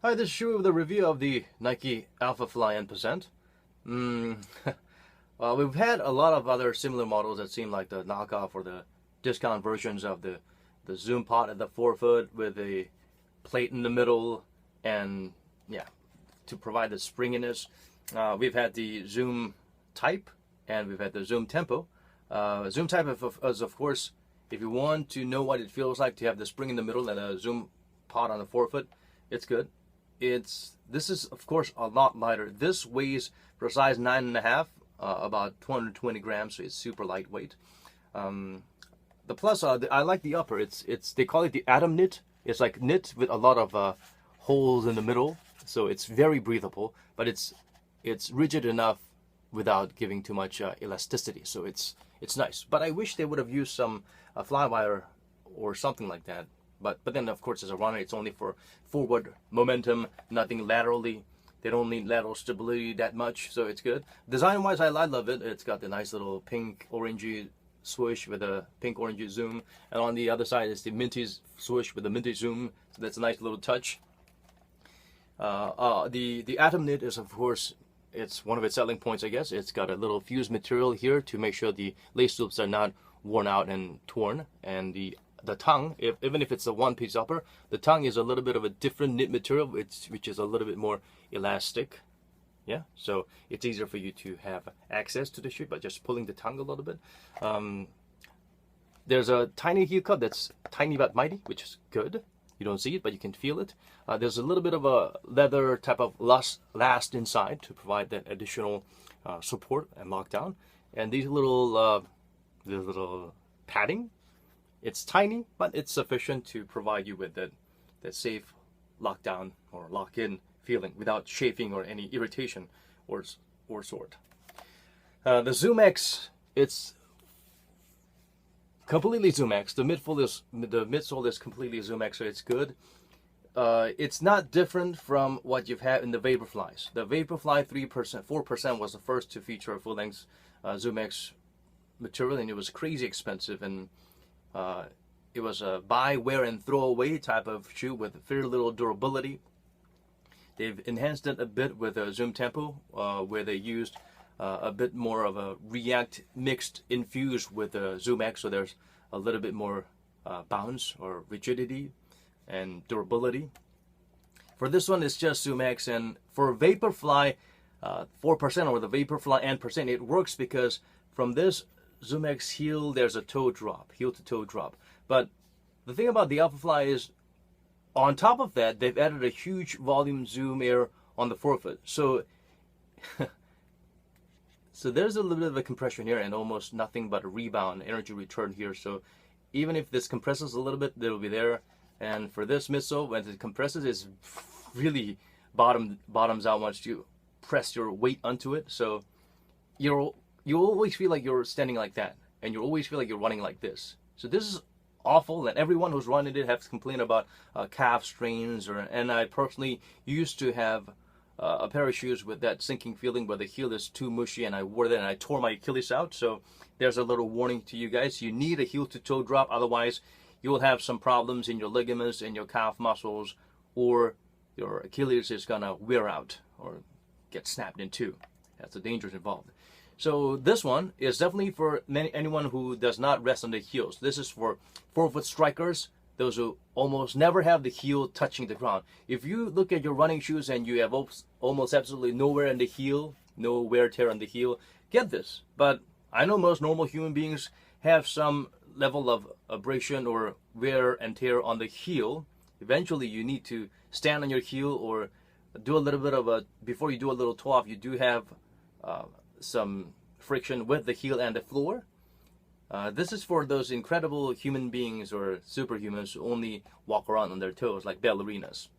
Hi, this is Shu with a review of the Nike alphafly N%. We've had a lot of other similar models that seem like the knockoff or the discount versions of the Zoom pod at the forefoot with a plate in the middle and yeah, to provide the springiness. We've had the Zoom type and we've had the Zoom tempo. Zoom type is of course, if you want to know what it feels like to have the spring in the middle and a Zoom pod on the forefoot, it's good. This is of course a lot lighter. This weighs for a size 9.5 about 220 grams, so it's super lightweight. The plus, I like the upper. They call it the atom knit. It's like knit with a lot of holes in the middle, so it's very breathable. But it's rigid enough without giving too much elasticity. So it's nice. But I wish they would have used some fly wire or something like that. But then of course as a runner it's only for forward momentum, nothing laterally. They don't need lateral stability that much, so it's good. Design wise I love it. It's got the nice little pink orangey swoosh with a pink orangey zoom, and on the other side is the minty swoosh with the minty zoom, so that's a nice little touch. The atom knit is of course, it's one of its selling points I guess. It's got a little fused material here to make sure the lace loops are not worn out and torn, and the tongue, even if it's a one-piece upper, the tongue is a little bit of a different knit material, which is a little bit more elastic. Yeah, so it's easier for you to have access to the shoe by just pulling the tongue a little bit. There's a tiny heel cup that's tiny but mighty, which is good. You don't see it, but you can feel it. There's a little bit of a leather type of last inside to provide that additional support and lockdown. And these little padding, it's tiny, but it's sufficient to provide you with that safe lockdown or lock-in feeling without chafing or any irritation or sort. The Zoom X, it's completely Zoom X. The midsole is completely Zoom X, so it's good. It's not different from what you've had in the Vaporflies. The Vaporfly 3%, 4% was the first to feature a full-length Zoom X material, and it was crazy expensive, and it was a buy, wear, and throw away type of shoe with very little durability. They've enhanced it a bit with a Zoom Tempo, where they used a bit more of a React mixed infused with the Zoom X, so there's a little bit more bounce or rigidity and durability. For this one, it's just Zoom X, and for Vaporfly 4% or the Vaporfly N%, it works because from this Zoom X heel, there's a toe drop, heel to toe drop. But the thing about the alphafly is, on top of that, they've added a huge volume Zoom Air on the forefoot. So, so there's a little bit of a compression here and almost nothing but a rebound, energy return here. So even if this compresses a little bit, it'll be there. And for this midsole, when it compresses, it's really bottoms out once you press your weight onto it. So you always feel like you're standing like that, and you always feel like you're running like this. So this is awful, and everyone who's running it has complained about calf strains. And I personally used to have a pair of shoes with that sinking feeling where the heel is too mushy, and I wore that and I tore my Achilles out. So there's a little warning to you guys. You need a heel to toe drop, otherwise you will have some problems in your ligaments and your calf muscles, or your Achilles is gonna wear out or get snapped in two. That's the dangers involved. So this one is definitely for anyone who does not rest on the heels. This is for forefoot strikers, those who almost never have the heel touching the ground. If you look at your running shoes and you have almost absolutely no wear in the heel, no wear tear on the heel, get this. But I know most normal human beings have some level of abrasion or wear and tear on the heel. Eventually you need to stand on your heel or do a little bit of before you do a little toe off, you do have some friction with the heel and the floor. This is for those incredible human beings or superhumans who only walk around on their toes like ballerinas.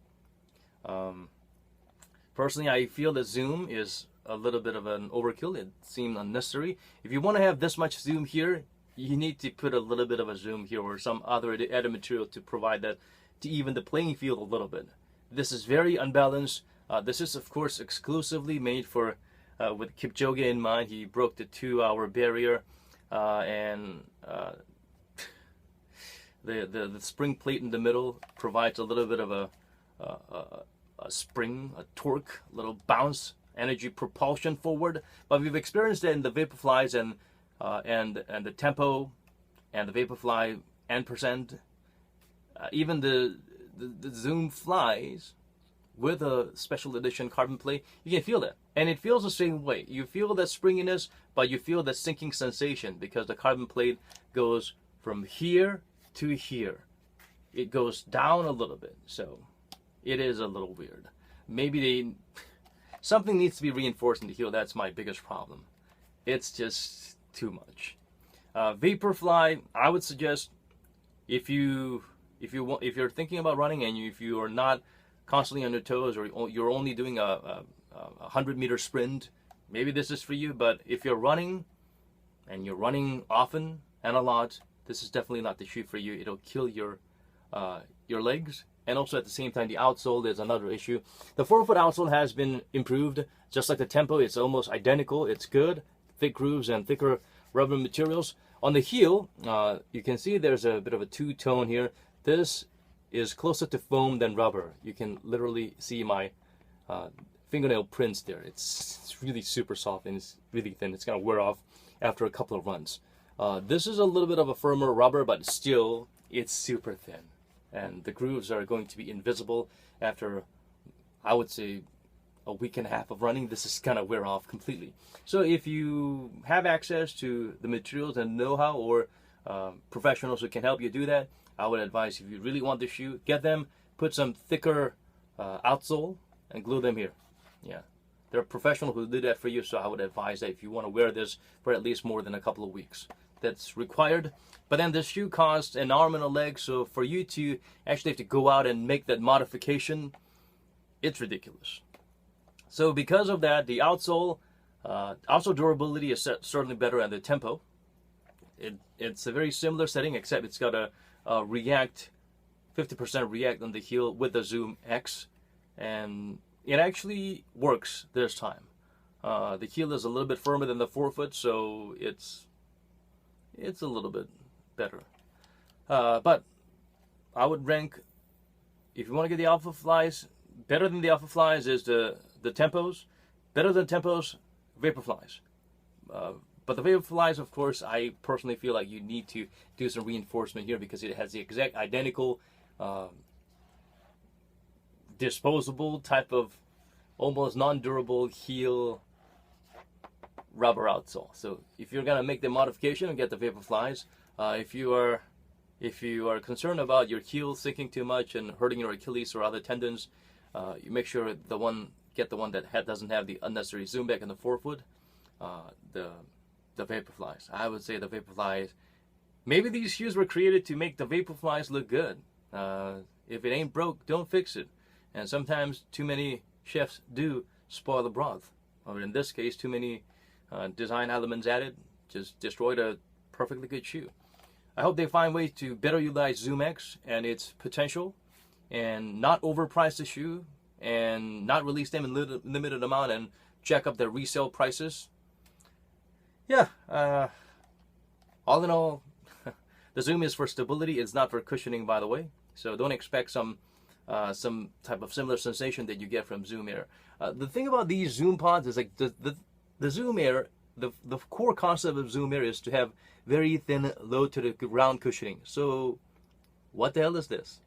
Personally, I feel that Zoom is a little bit of an overkill. It seemed unnecessary. If you want to have this much Zoom here, you need to put a little bit of a Zoom here or some other added material to provide that, to even the playing field a little bit. This is very unbalanced. This is of course exclusively made for with Kipchoge in mind. He broke the 2-hour barrier, and the spring plate in the middle provides a little bit of a a spring, a torque, a little bounce, energy propulsion forward. But we've experienced it in the Vaporflies and the Tempo and the Vaporfly N%. Even the Zoom Flies with a special edition carbon plate, you can feel that. And it feels the same way. You feel that springiness, but you feel that sinking sensation because the carbon plate goes from here to here. It goes down a little bit, so it is a little weird. Maybe something needs to be reinforced in the heel. That's my biggest problem. It's just too much. Vaporfly, I would suggest if you're thinking about running and if you are not constantly on your toes or you're only doing a 100-meter sprint, maybe this is for you. But if you're running and you're running often and a lot, this is definitely not the shoe for you. It'll kill your legs. And also at the same time, the outsole is another issue. The forefoot outsole has been improved, just like the Tempo. It's almost identical. It's good, thick grooves and thicker rubber materials. On the heel, you can see there's a bit of a two-tone here. This is closer to foam than rubber. You can literally see my fingernail prints there. It's really super soft and it's really thin. It's gonna wear off after a couple of runs. This is a little bit of a firmer rubber, but still, it's super thin. And the grooves are going to be invisible after, I would say, a week and a half of running. This is gonna wear off completely. So if you have access to the materials and know-how or professionals who can help you do that, I would advise, if you really want the shoe, get them, put some thicker outsole and glue them here. Yeah, there are professionals who do that for you, so I would advise that if you want to wear this for at least more than a couple of weeks. That's required. But then this shoe costs an arm and a leg, so for you to actually have to go out and make that modification, it's ridiculous. So because of that, the outsole durability is certainly better than the Tempo. It's a very similar setting, except it's got a React, 50% React on the heel with the Zoom X, and it actually works this time. The heel is a little bit firmer than the forefoot, so it's a little bit better. But I would rank, if you want to get the alphaflies, better than the alphaflies is the Tempos. Better than Tempos, Vaporflies. But the Vaporflies, of course, I personally feel like you need to do some reinforcement here because it has the exact identical disposable type of almost non-durable heel rubber outsole. So if you're gonna make the modification and get the Vaporflies, if you are concerned about your heel sinking too much and hurting your Achilles or other tendons, you make sure get the one that doesn't have the unnecessary zoom back in the forefoot. The Vaporflies. I would say the Vaporflies. Maybe these shoes were created to make the Vaporflies look good. If it ain't broke, don't fix it. And sometimes too many chefs do spoil the broth. Or in this case, too many design elements added just destroyed a perfectly good shoe. I hope they find ways to better utilize Zoom X and its potential, and not overprice the shoe, and not release them in limited amount and jack up their resale prices. Yeah, all in all, the Zoom is for stability. It's not for cushioning, by the way. So don't expect some type of similar sensation that you get from Zoom Air. The thing about these Zoom pods is like the Zoom Air, the core concept of Zoom Air is to have very thin, low to the ground cushioning. So what the hell is this?